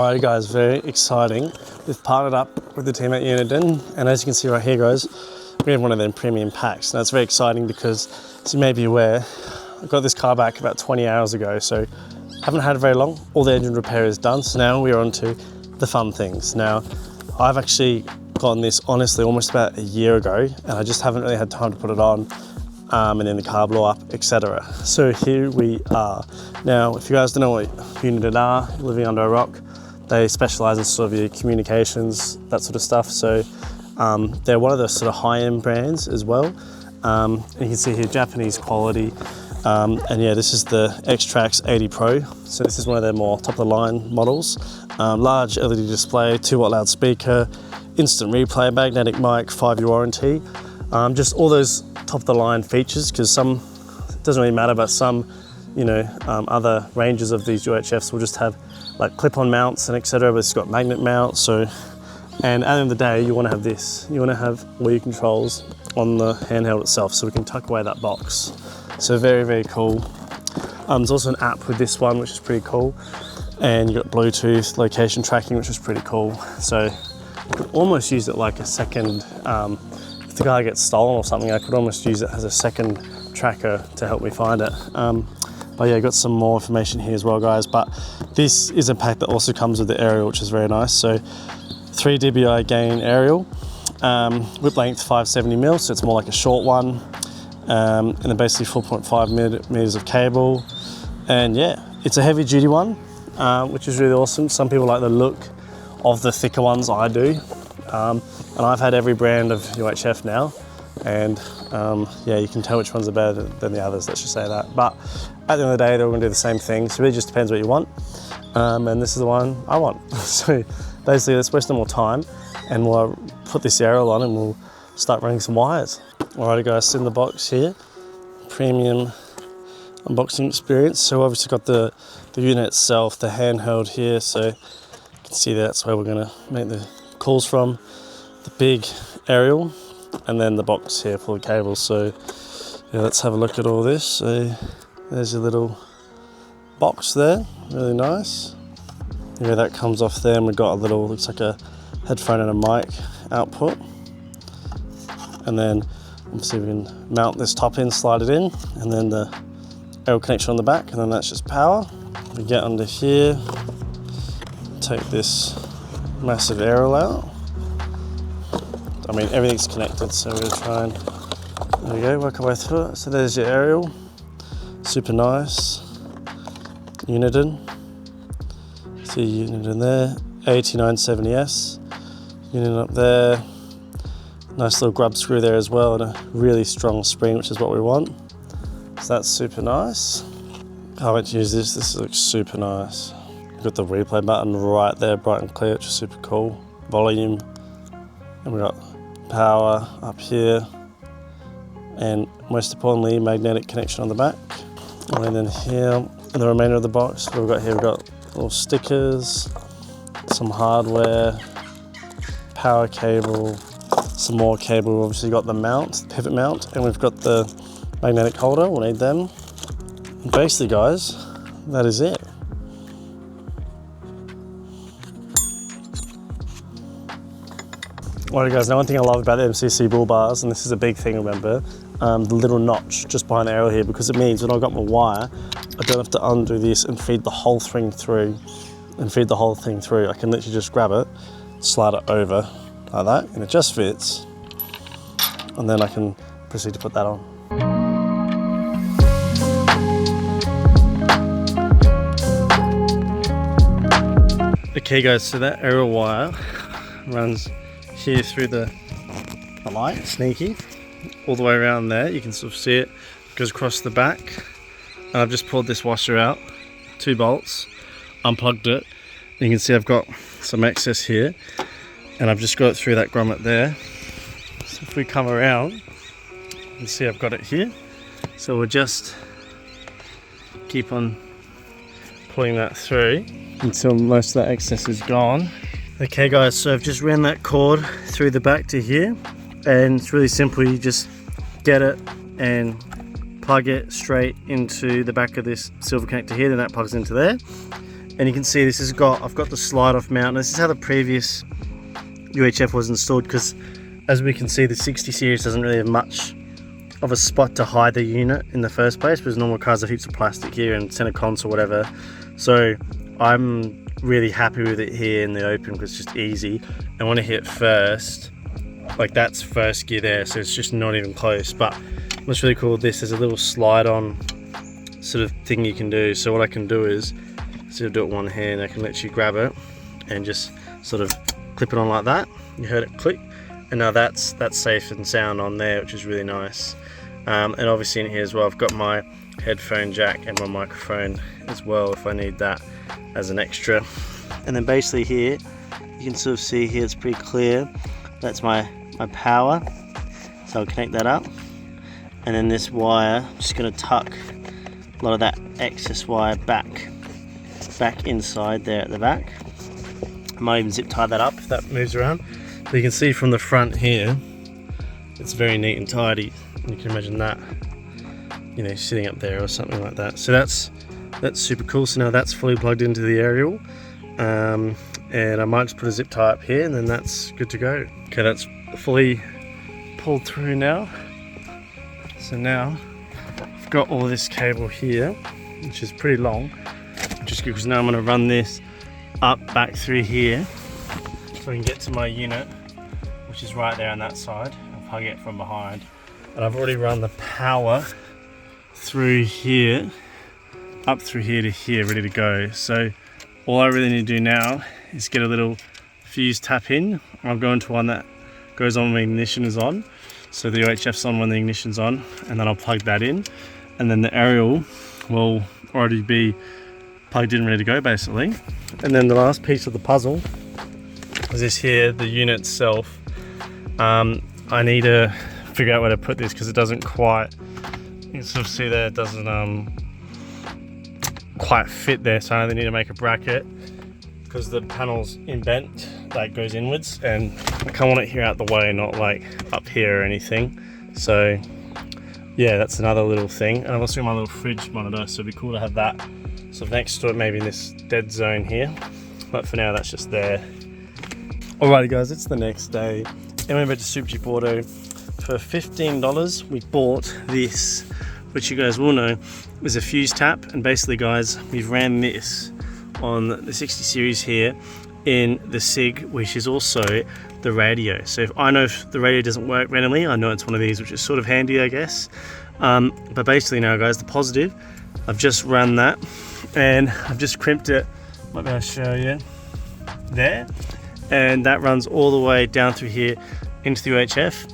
Alright guys, very exciting. We've partnered up with the team at Uniden, and as you can see right here guys, we have one of them premium packs. Now it's very exciting because, as you may be aware, I got this car back about 20 hours ago, so haven't had it very long. All the engine repair is done, so now we're on to the fun things. Now, I've actually gotten this honestly almost about a year ago, and I just haven't really had time to put it on, and then the car blew up, etc. So here we are. Now, if you guys don't know what Uniden are, living under a rock, they specialize in sort of your communications, that sort of stuff. So they're one of the sort of high-end brands as well. And you can see here Japanese quality. And yeah, this is the XTRAK 80 Pro. So this is one of their more top-of-the-line models. Large LED display, 2-watt loudspeaker, instant replay, magnetic mic, 5-year warranty. Just all those top-of-the-line features, because it doesn't really matter, but some, other ranges of these UHFs will just have like clip-on mounts and etc. But it's got magnet mounts. So, and at the end of the day, you want to have this. You want to have all your controls on the handheld itself, so we can tuck away that box. So very, very cool. There's also an app with this one, which is pretty cool. And you got Bluetooth location tracking, which is pretty cool. So you could almost use it like a second, if the car gets stolen or something, I could almost use it as a second tracker to help me find it. But yeah, got some more information here as well, guys. But this is a pack that also comes with the aerial, which is very nice. So 3 dBi gain aerial, whip length 570mm, so it's more like a short one. And then basically 4.5 meters of cable. And yeah, it's a heavy duty one, which is really awesome. Some people like the look of the thicker ones, I do. And I've had every brand of UHF now. And yeah, you can tell which ones are better than the others, let's just say that. But at the end of the day, they're all gonna do the same thing. So it really just depends what you want. And this is the one I want. So basically, let's waste no more time and we'll put this aerial on and we'll start running some wires. Alrighty guys, in the box here, premium unboxing experience. So obviously got the unit itself, the handheld here. So you can see that's where we're gonna make the calls from. The big aerial, and then the box here full of cables. So yeah, let's have a look at all this. So there's your little box there, really nice. Yeah, that comes off there, and we've got a little, looks like a headphone and a mic output. And then obviously we can mount this top in, slide it in, and then the aerial connection on the back, and then that's just power. We get under here, take this massive aerial out. I mean, everything's connected, so we're gonna try and, there we go, work our way through it. So there's your aerial, super nice. Uniden, see Uniden there, 8970S, Uniden up there. Nice little grub screw there as well, and a really strong spring, which is what we want. So that's super nice. Can't wait to use this. This looks super nice. We've got the replay button right there, bright and clear, which is super cool. Volume, and we've got power up here, and most importantly, magnetic connection on the back. And then here, in the remainder of the box, what we've got here, we've got little stickers, some hardware, power cable, some more cable. We've obviously got the mount, the pivot mount, and we've got the magnetic holder. We'll need them. And basically, guys, that is it. Alright guys, now one thing I love about the MCC bull bars, and this is a big thing, remember, the little notch just behind the aerial here, because it means when I've got my wire, I don't have to undo this and feed the whole thing through, I can literally just grab it, slide it over like that, and it just fits, and then I can proceed to put that on. Okay guys, so that aerial wire runs here through the light, sneaky, all the way around there. You can sort of see it, goes across the back, and I've just pulled this washer out, 2 bolts, unplugged it, and you can see I've got some excess here, and I've just got it through that grommet there. So if we come around, you can see I've got it here, so we'll just keep on pulling that through until most of that excess is gone. Okay guys, so I've just ran that cord through the back to here, and it's really simple. You just get it and plug it straight into the back of this silver connector here, then that plugs into there. And you can see this has got, I've got the slide off mount. This is how the previous UHF was installed, because as we can see the 60 series doesn't really have much of a spot to hide the unit in the first place, because normal cars have heaps of plastic here and center console, whatever. So I'm really happy with it here in the open because it's just easy. And when I hit first, like that's first gear there, so it's just not even close. But what's really cool with this, there's a little slide on sort of thing you can do. So what I can do is, instead of do it with one hand, I can let you grab it and just sort of clip it on like that. You heard it click, and now that's safe and sound on there, which is really nice. And obviously in here as well, I've got my headphone jack and my microphone as well if I need that as an extra. And then basically here, you can sort of see here it's pretty clear. That's my power, so I'll connect that up. And then this wire, I'm just going to tuck a lot of that excess wire back inside there at the back. I might even zip tie that up if that moves around. But you can see from the front here, it's very neat and tidy. You can imagine that, you know, sitting up there or something like that. So that's super cool. So now that's fully plugged into the aerial, and I might just put a zip tie up here, and then that's good to go. Okay, that's fully pulled through now. So now I've got all this cable here, which is pretty long, which is good because now I'm going to run this back through here so I can get to my unit, which is right there on that side. I'll plug it from behind. And I've already run the power through here, up through here to here, ready to go. So all I really need to do now is get a little fuse tap in. I'll go into one that goes on when the ignition is on. So the UHF's on when the ignition's on, and then I'll plug that in. And then the aerial will already be plugged in, ready to go basically. And then the last piece of the puzzle is this here, the unit itself. I need to figure out where to put this because it doesn't quite, you can sort of see there, it doesn't quite fit there, so I either need to make a bracket because the panel's in-bent, that goes inwards, and I kind of want it here out the way, not like up here or anything. So yeah, that's another little thing. And I've also got my little fridge monitor, so it'd be cool to have that sort of next to it, maybe in this dead zone here, but for now that's just there. Alrighty guys, it's the next day and we went to Supercheap Auto. For $15 we bought this, which you guys will know is a fuse tap, and basically guys, we've ran this on the 60 series here in the SIG, which is also the radio. So if the radio doesn't work randomly, I know it's one of these, which is sort of handy, I guess. But basically now guys, the positive, I've just run that and I've just crimped it, might be able to show you there, and that runs all the way down through here into the UHF.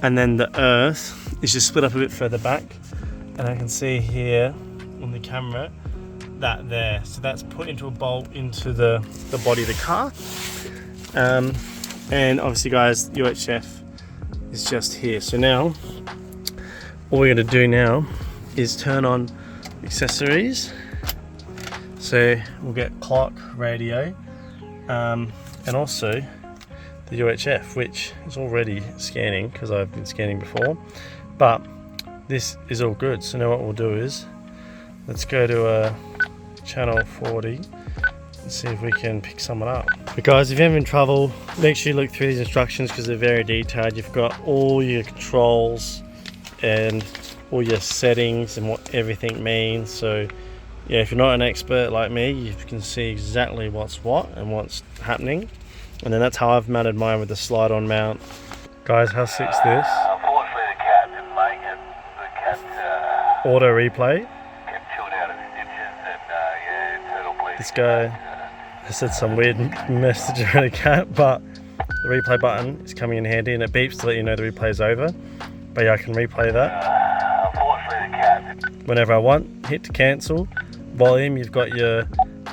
And then the earth is just split up a bit further back, and I can see here on the camera that there, so that's put into a bolt into the body of the car. And obviously guys, the UHF is just here. So now all we're going to do now is turn on accessories. So we'll get clock, radio, and also the UHF, which is already scanning because I've been scanning before, but this is all good. So now what we'll do is let's go to channel 40 and see if we can pick someone up. But guys, if you're having trouble, make sure you look through these instructions because they're very detailed. You've got all your controls and all your settings and what everything means. So yeah, if you're not an expert like me, you can see exactly what's what and what's happening. And then that's how I've mounted mine with the slide-on mount. Guys, how sick's this? Unfortunately, the cat didn't make it. The cat Auto replay. kept chilled out of stitches, and yeah, internal bleeding. This guy has said some weird message around a cat, but the replay button is coming in handy, and it beeps to let you know the replay is over. But yeah, I can replay that. Unfortunately, the cat. Whenever I want, hit to cancel. Volume, you've got your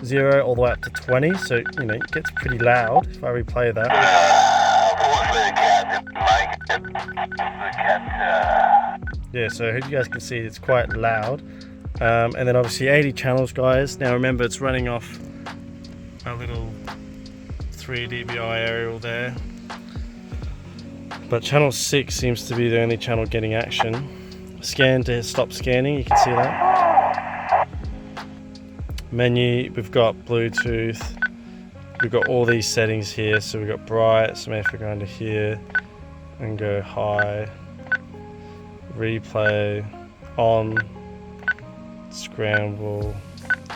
0 all the way up to 20, so you know it gets pretty loud if I replay that. Unfortunately, the cat didn't make it. The cat. Yeah, so I hope you guys can see it's quite loud. And then obviously 80 channels, guys. Now remember, it's running off a little 3 dBi aerial there, but channel 6 seems to be the only channel getting action. Scan to stop scanning, you can see that. Menu, we've got Bluetooth, we've got all these settings here. So we've got bright, so maybe if we go into here and go high, replay, on, scramble,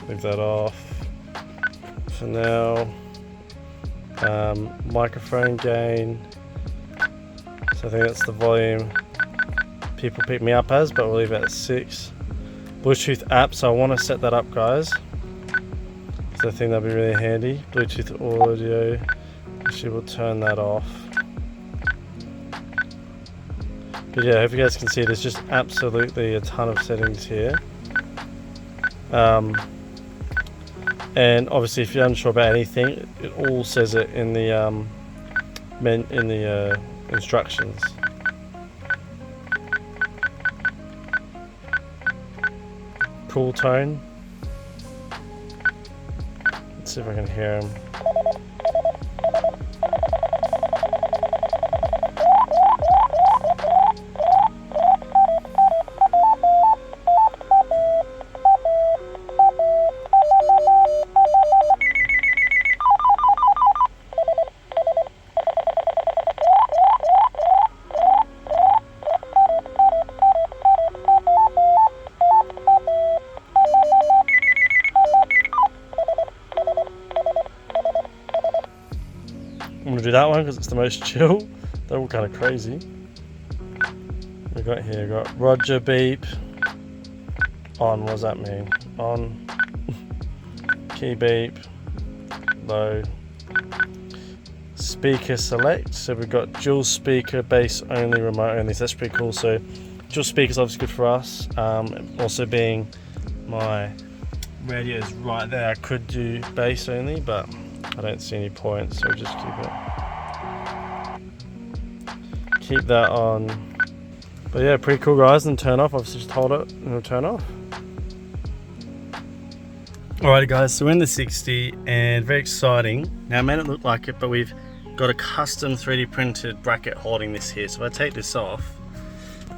leave that off for now. Microphone gain, so I think that's the volume people pick me up as, but we'll leave it at 6. Bluetooth app, so I want to set that up, guys, so I think that'll be really handy. Bluetooth audio, actually we'll turn that off. But yeah, I hope you guys can see there's just absolutely a ton of settings here. And obviously if you're unsure about anything, it all says it in the instructions. Cool tone. Let's see if I can hear him. I'm gonna do that one because it's the most chill. They're all kind of crazy. We got here, we got Roger beep. On, what does that mean? On. Key beep. Low. Speaker select. So we've got dual speaker, bass only, remote only. So that's pretty cool. So dual speakers obviously good for us. Also being my radio is right there, I could do bass only, but I don't see any point, so just keep that on. But yeah, pretty cool, guys. And turn off, obviously just hold it and it'll turn off. Alrighty guys, so we're in the 60 and very exciting. Now it may not look like it, but we've got a custom 3D printed bracket holding this here. So if I take this off,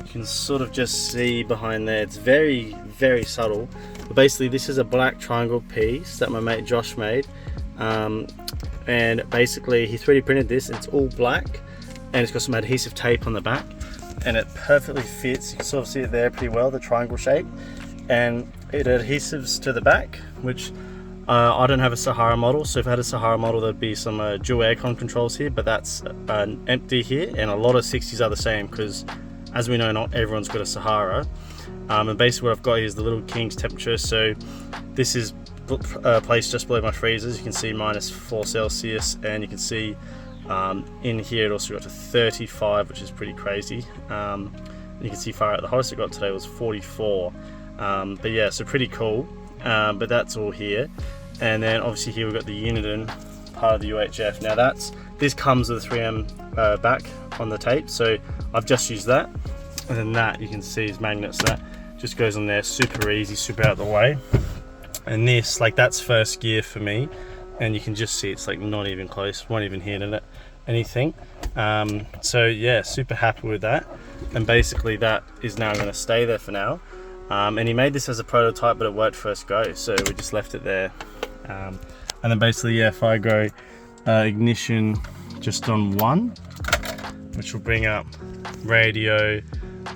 you can sort of just see behind there, it's very, very subtle. But basically this is a black triangle piece that my mate Josh made. And basically he 3D printed this, it's all black and it's got some adhesive tape on the back and it perfectly fits. You can sort of see it there pretty well, the triangle shape, and it adhesives to the back, which I don't have a Sahara model, so if I had a Sahara model there'd be some dual aircon controls here, but that's empty here, and a lot of 60s are the same because as we know not everyone's got a Sahara. And basically what I've got here is the little King's temperature, so this is placed just below my freezers. You can see -4 Celsius, and you can see in here it also got to 35, which is pretty crazy. You can see far out, the hottest it got today was 44. But yeah, so pretty cool. But that's all here, and then obviously here we've got the Uniden, part of the UHF. Now this comes with a 3M back on the tape, so I've just used that, and then that you can see is magnets, that just goes on there, super easy, super out of the way. And this, like, that's first gear for me, and you can just see it's like not even close, won't even hit it anything. So yeah, super happy with that, and basically that is now going to stay there for now. And he made this as a prototype, but it worked first go, so we just left it there. And then basically, yeah, if I go ignition just on 1, which will bring up radio,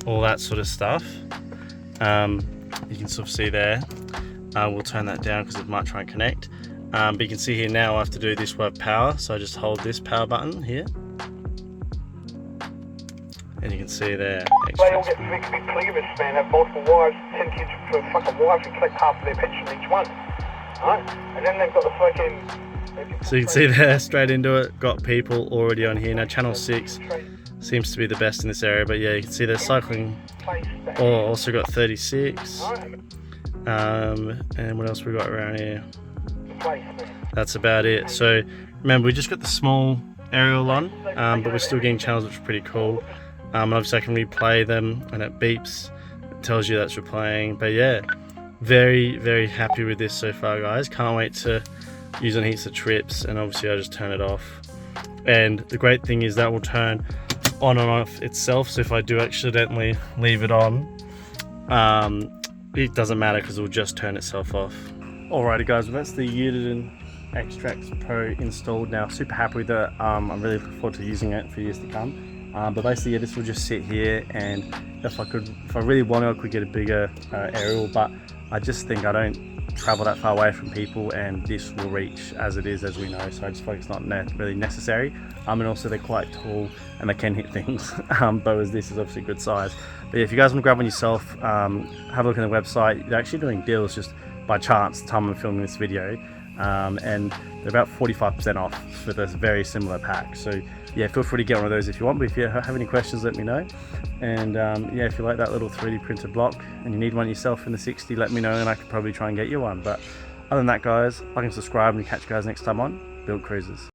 all that sort of stuff, you can sort of see there. We'll turn that down because it might try and connect. But you can see here now I have to do this with power, so I just hold this power button here. And you can see there. They all get big cleavers, man, have multiple wives, 10 kids for fucking wives and collect half of their pension each one. Right? And then they've got the fucking... So you can see there, straight into it, got people already on here. Now channel 6 seems to be the best in this area, but yeah, you can see they're cycling. Oh, also got 36. And what else we got around here? That's about it. So remember, we just got the small aerial on, but we're still getting channels, which are pretty cool. And obviously I can replay them and it beeps, it tells you that's replaying. But yeah, very, very happy with this so far, guys. Can't wait to use on heaps of trips, and obviously I just turn it off. And the great thing is that will turn on and off itself, so if I do accidentally leave it on, it doesn't matter because it will just turn itself off. Alrighty guys, well, that's the Uniden X-Trax Pro installed now. Super happy with it. I'm really looking forward to using it for years to come. But basically, yeah, this will just sit here, and if I really wanted, I could get a bigger aerial, but I just think I don't travel that far away from people, and this will reach as it is, as we know. So I just feel like it's not really necessary. And also they're quite tall and they can hit things. But as this is obviously a good size. But yeah, if you guys want to grab one yourself, have a look at the website. They're actually doing deals just by chance the time I'm filming this video, and they're about 45% off for this very similar pack. So yeah, feel free to get one of those if you want, but if you have any questions, let me know. And yeah, if you like that little 3D printed block and you need one yourself in the 60, let me know and I could probably try and get you one. But other than that guys, like and subscribe, and catch you guys next time on Build Cruisers.